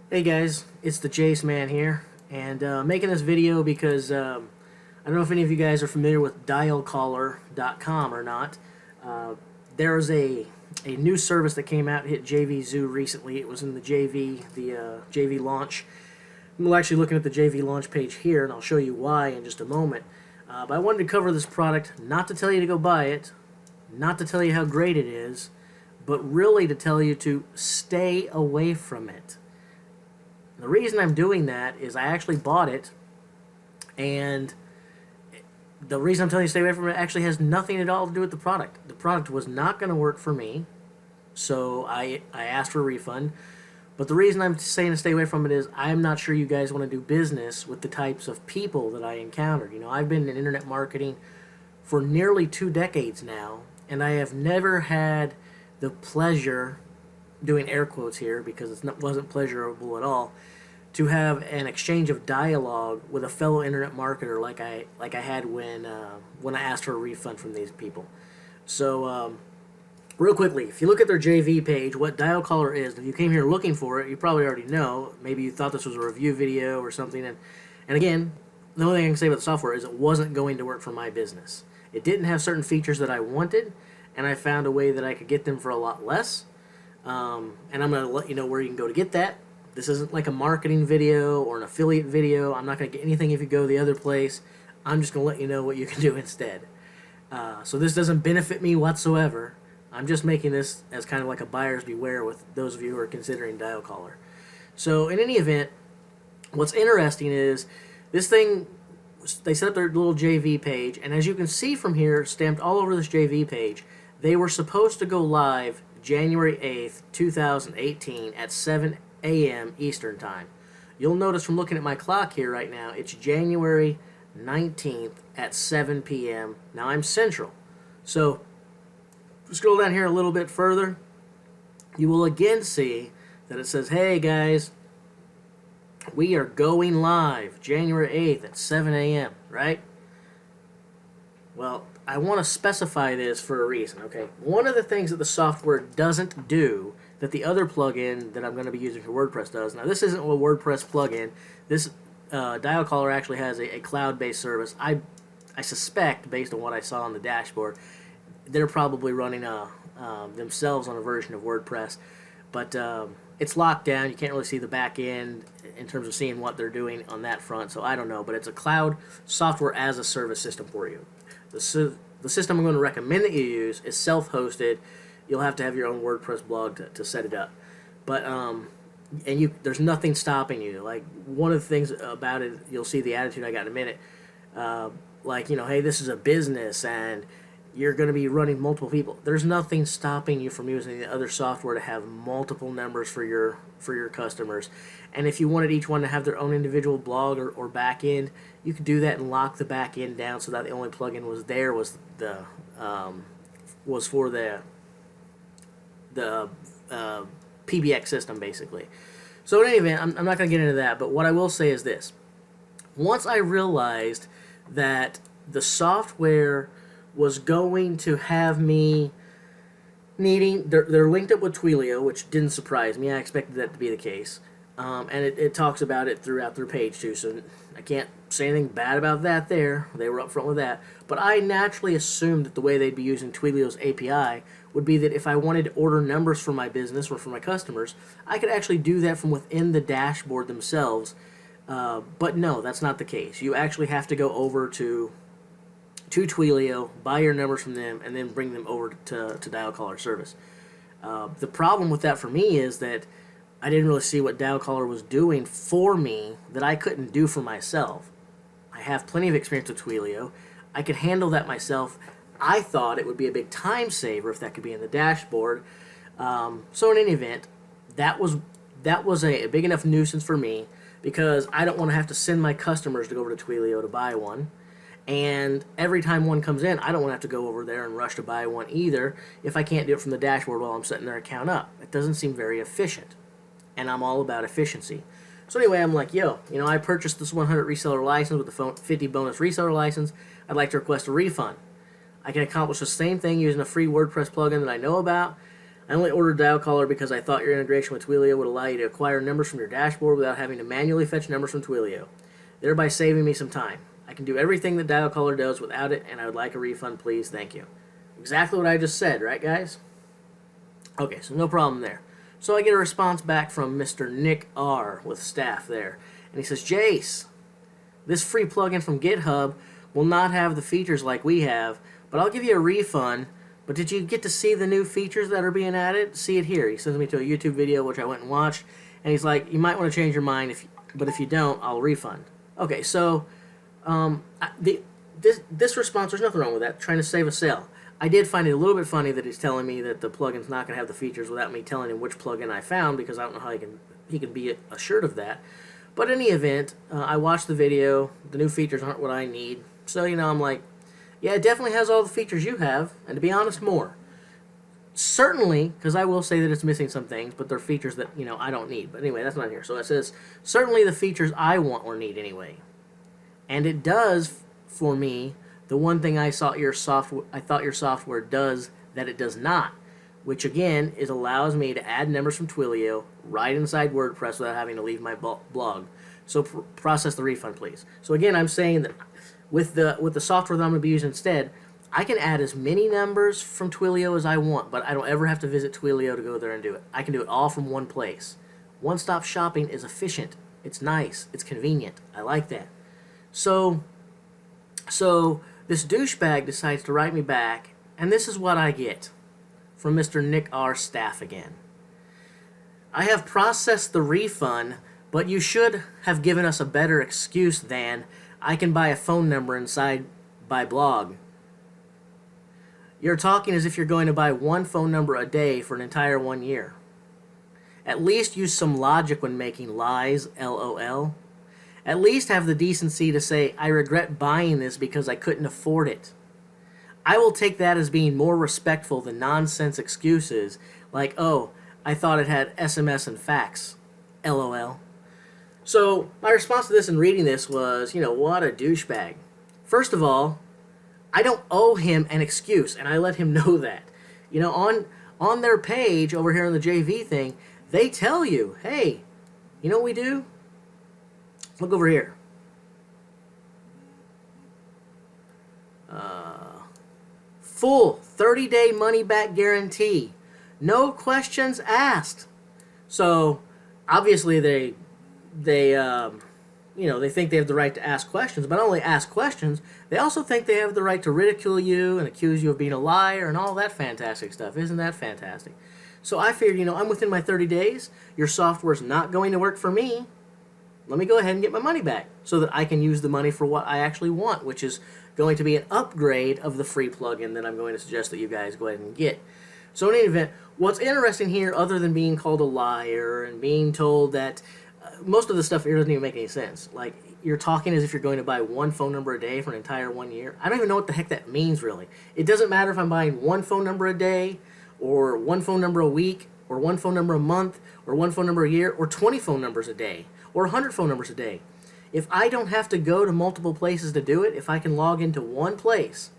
Hey guys, it's the Jace Man here, and making this video because I don't know if any of you guys are familiar with DialCaller.com or not. There's a new service that came out, hit JV Zoo recently. It was in the JV launch. I'm actually looking at the JV launch page here, and I'll show you why in just a moment. But I wanted to cover this product, not to tell you to go buy it, not to tell you how great it is, but really to tell you to stay away from it. The reason I'm doing that is I actually bought it, and the reason I'm telling you to stay away from it actually has nothing at all to do with the product. The product was not going to work for me, so I asked for a refund. But the reason I'm saying to stay away from it is I'm not sure you guys want to do business with the types of people that I encountered. You know, I've been in internet marketing for nearly 2 decades now, and I have never had the pleasure, doing air quotes here because it wasn't pleasurable at all, to have an exchange of dialogue with a fellow internet marketer like I had when I asked for a refund from these people. So real quickly, if you look at their JV page, what DialCaller is, if you came here looking for it, you probably already know. Maybe you thought this was a review video or something, and again, the only thing I can say about the software is it wasn't going to work for my business. It didn't have certain features that I wanted, and I found a way that I could get them for a lot less. And I'm going to let you know where you can go to get that. This isn't like a marketing video or an affiliate video. I'm not going to get anything if you go the other place. I'm just going to let you know what you can do instead. So this doesn't benefit me whatsoever. I'm just making this as kind of like a buyer's beware with those of you who are considering DialCaller. So in any event, what's interesting is this thing, they set up their little JV page, and as you can see from here, stamped all over this JV page, they were supposed to go live January 8th, 2018 at 7 a.m. Eastern Time. You'll notice from looking at my clock here right now, it's January 19th at 7 p.m. Now I'm Central. So scroll down here a little bit further. You will again see that it says, hey guys, we are going live January 8th at 7 a.m., right? Well, I want to specify this for a reason, okay? One of the things that the software doesn't do that the other plugin that I'm going to be using for WordPress does. Now, this isn't a WordPress plugin. This DialCaller actually has a cloud-based service. I suspect, based on what I saw on the dashboard, they're probably running themselves on a version of WordPress. But it's locked down. You can't really see the back end in terms of seeing what they're doing on that front, so I don't know. But it's a cloud software as a service system for you. The system I'm going to recommend that you use is self-hosted. You'll have to have your own WordPress blog to set it up. But there's nothing stopping you. Like, one of the things about it, you'll see the attitude I got in a minute. Like, you know, hey, this is a business and you're going to be running multiple people. There's nothing stopping you from using the other software to have multiple numbers for your customers. And if you wanted each one to have their own individual blog or back end, you could do that and lock the back end down so that the only plugin was for the PBX system, basically. So in any event, I'm not going to get into that, but what I will say is this. Once I realized that the software was going to have me needing, they're linked up with Twilio, which didn't surprise me. I expected that to be the case. And it talks about it throughout their page too, so I can't say anything bad about that there. They were upfront with that. But I naturally assumed that the way they'd be using Twilio's API would be that if I wanted to order numbers for my business or for my customers, I could actually do that from within the dashboard themselves. But no, that's not the case. You actually have to go over to Twilio, buy your numbers from them, and then bring them over to DialCaller service. The problem with that for me is that I didn't really see what DialCaller was doing for me that I couldn't do for myself. I have plenty of experience with Twilio. I could handle that myself. I thought it would be a big time saver if that could be in the dashboard. So in any event, that was a big enough nuisance for me because I don't want to have to send my customers to go over to Twilio to buy one. And every time one comes in, I don't want to have to go over there and rush to buy one either if I can't do it from the dashboard while I'm setting their account up. It doesn't seem very efficient. And I'm all about efficiency. So anyway, I'm like, yo, you know, I purchased this 100 reseller license with the 50 bonus reseller license. I'd like to request a refund. I can accomplish the same thing using a free WordPress plugin that I know about. I only ordered DialCaller because I thought your integration with Twilio would allow you to acquire numbers from your dashboard without having to manually fetch numbers from Twilio, thereby saving me some time. I can do everything that DialCaller does without it, and I would like a refund, please. Thank you. Exactly what I just said, right, guys? Okay, so no problem there. So I get a response back from Mr. Nick R. with staff there, and he says, Jace, this free plugin from GitHub will not have the features like we have, but I'll give you a refund. But did you get to see the new features that are being added? See it here. He sends me to a YouTube video, which I went and watched, and he's like, you might want to change your mind, but if you don't, I'll refund. Okay, so this response, there's nothing wrong with that, trying to save a sale. I did find it a little bit funny that he's telling me that the plugin's not going to have the features without me telling him which plugin I found, because I don't know how he can be assured of that. But in any event, I watched the video. The new features aren't what I need. So, I'm like, yeah, it definitely has all the features you have, and to be honest, more. Certainly, because I will say that it's missing some things, but they're features that, I don't need. But anyway, that's not here. So it says, certainly the features I want or need anyway. And it does, for me, the one thing I thought your software does that it does not, which again, is allows me to add numbers from Twilio right inside WordPress without having to leave my blog. So process the refund, please. So again, I'm saying that with the software that I'm going to be using instead, I can add as many numbers from Twilio as I want, but I don't ever have to visit Twilio to go there and do it. I can do it all from one place. One-stop shopping is efficient. It's nice. It's convenient. I like that. So this douchebag decides to write me back, and this is what I get from Mr. Nick R. Staff again. I have processed the refund, but you should have given us a better excuse than I can buy a phone number inside by blog. You're talking as if you're going to buy one phone number a day for an entire 1 year. At least use some logic when making lies, LOL. At least have the decency to say, I regret buying this because I couldn't afford it. I will take that as being more respectful than nonsense excuses like, oh, I thought it had SMS and fax, LOL. So my response to this and reading this was, what a douchebag. First of all, I don't owe him an excuse, and I let him know that. On their page over here on the JV thing, they tell you, hey, you know what we do? Look over here. Full 30-day money-back guarantee. No questions asked. So, obviously, they think they have the right to ask questions, but not only ask questions, they also think they have the right to ridicule you and accuse you of being a liar and all that fantastic stuff. Isn't that fantastic? So I figured, I'm within my 30 days. Your software's not going to work for me. Let me go ahead and get my money back so that I can use the money for what I actually want, which is going to be an upgrade of the free plugin that I'm going to suggest that you guys go ahead and get. So in any event, what's interesting here, other than being called a liar and being told that most of the stuff here doesn't even make any sense. Like, you're talking as if you're going to buy one phone number a day for an entire 1 year. I don't even know what the heck that means, really. It doesn't matter if I'm buying one phone number a day, or one phone number a week, or one phone number a month, or one phone number a year, or 20 phone numbers a day, or 100 phone numbers a day. If I don't have to go to multiple places to do it, if I can log into one place,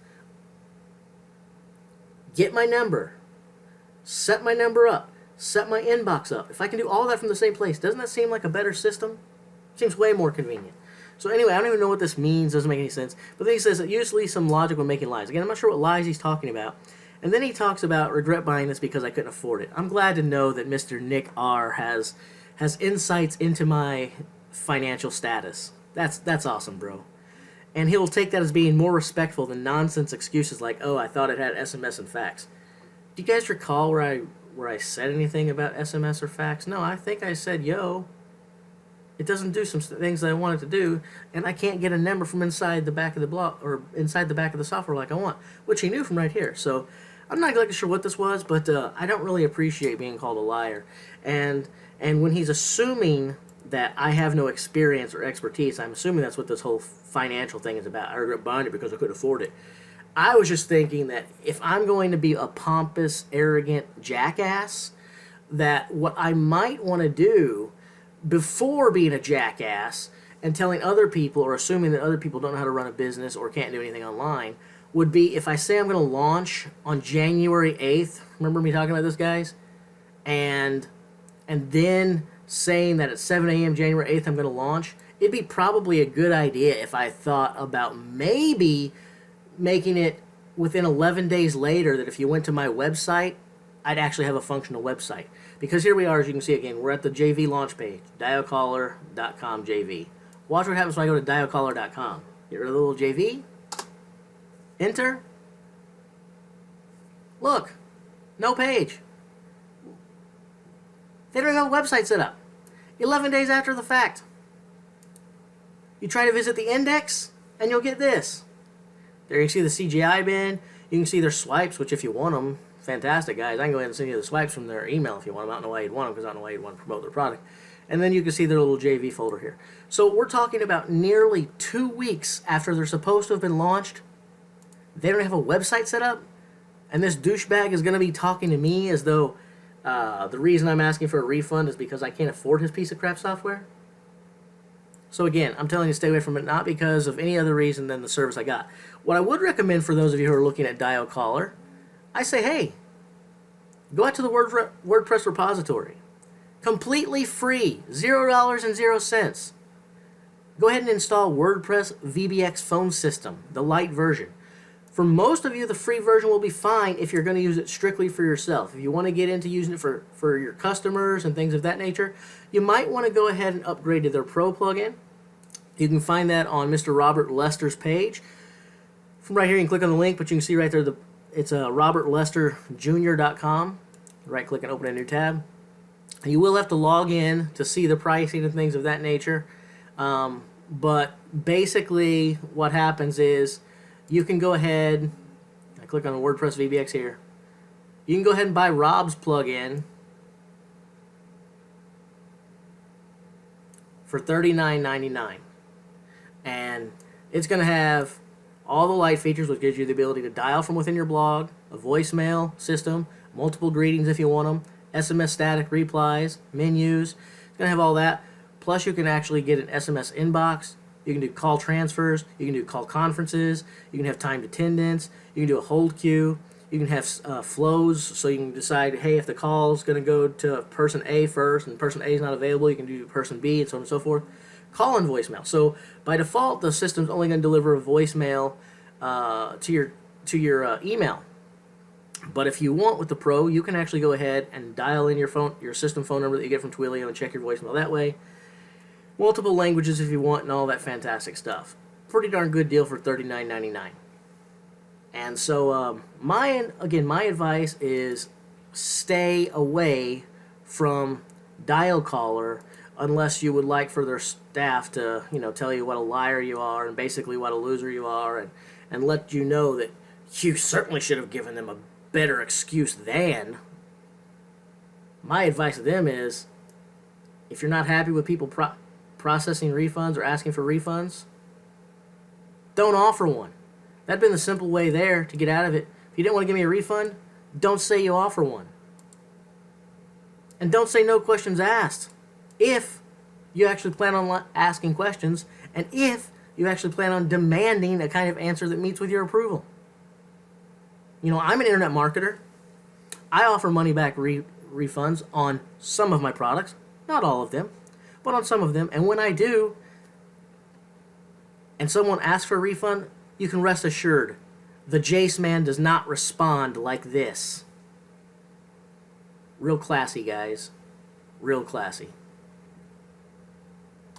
get my number, set my number up, set my inbox up. If I can do all that from the same place, doesn't that seem like a better system? Seems way more convenient. So anyway, I don't even know what this means. Doesn't make any sense. But then he says that usually some logic when making lies. Again, I'm not sure what lies he's talking about. And then he talks about regret buying this because I couldn't afford it. I'm glad to know that Mr. Nick R. has insights into my financial status. That's awesome, bro. And he'll take that as being more respectful than nonsense excuses like, oh, I thought it had SMS and fax. Do you guys recall where I said anything about SMS or fax? No, I think I said, yo, it doesn't do some things that I want it to do, and I can't get a number from inside the back of the block or inside the back of the software like I want, which he knew from right here. So I'm not exactly sure what this was, but I don't really appreciate being called a liar. And when he's assuming that I have no experience or expertise, I'm assuming that's what this whole financial thing is about. I regret buying it because I couldn't afford it. I was just thinking that if I'm going to be a pompous, arrogant jackass, that what I might want to do before being a jackass and telling other people or assuming that other people don't know how to run a business or can't do anything online, would be if I say I'm going to launch on January 8th. Remember me talking about this, guys? And then saying that at 7 a.m. January 8th I'm going to launch. It'd be probably a good idea if I thought about maybe making it within 11 days later, that if you went to my website, I'd actually have a functional website. Because here we are, as you can see again, we're at the JV launch page, DialCaller.com JV. Watch what happens when I go to DialCaller.com. Get rid of the little JV. Enter. Look. No page. They don't have a website set up. 11 days after the fact. You try to visit the index, and you'll get this. There you can see the CGI bin. You can see their swipes, which if you want them, fantastic, guys. I can go ahead and send you the swipes from their email if you want them. I don't know why you'd want them, because I don't know why you'd want to promote their product. And then you can see their little JV folder here. So we're talking about nearly 2 weeks after they're supposed to have been launched. They don't have a website set up. And this douchebag is going to be talking to me as though the reason I'm asking for a refund is because I can't afford his piece of crap software. So again, I'm telling you to stay away from it, not because of any other reason than the service I got. What I would recommend for those of you who are looking at DialCaller, I say, hey, go out to the WordPress repository. Completely free, $0 and 0 cents. Go ahead and install WordPress VBX phone system, the light version. For most of you, the free version will be fine if you're going to use it strictly for yourself. If you want to get into using it for your customers and things of that nature, you might want to go ahead and upgrade to their Pro plugin. You can find that on Mr. Robert Lester's page. From right here, you can click on the link, but you can see right there, it's robertlesterjr.com. Right-click and open a new tab. You will have to log in to see the pricing and things of that nature. But basically, what happens is, you can go ahead, I click on the WordPress VBX here. You can go ahead and buy Rob's plugin for $39.99. And it's going to have all the light features, which gives you the ability to dial from within your blog, a voicemail system, multiple greetings if you want them, SMS static replies, menus. It's going to have all that. Plus, you can actually get an SMS inbox. You can do call transfers. You can do call conferences. You can have timed attendance. You can do a hold queue. You can have flows, so you can decide, hey, if the call is going to go to person A first and person A is not available, you can do person B and so on and so forth. Call and voicemail. So by default, the system's only going to deliver a voicemail to your email. But if you want with the Pro, you can actually go ahead and dial in your system phone number that you get from Twilio and check your voicemail that way. Multiple languages if you want, and all that fantastic stuff. Pretty darn good deal for $39.99. And so, my advice is stay away from DialCaller unless you would like for their staff to, tell you what a liar you are and basically what a loser you are, and let you know that you certainly should have given them a better excuse than. My advice to them is, if you're not happy with people processing refunds or asking for refunds, don't offer one. That'd been the simple way there to get out of it. If you didn't want to give me a refund, don't say you offer one. And don't say no questions asked. If you actually plan on asking questions, and if you actually plan on demanding a kind of answer that meets with your approval. I'm an internet marketer. I offer money back refunds on some of my products, not all of them, but on some of them. And when I do, and someone asks for a refund, you can rest assured, the Jace man does not respond like this. Real classy, guys. Real classy.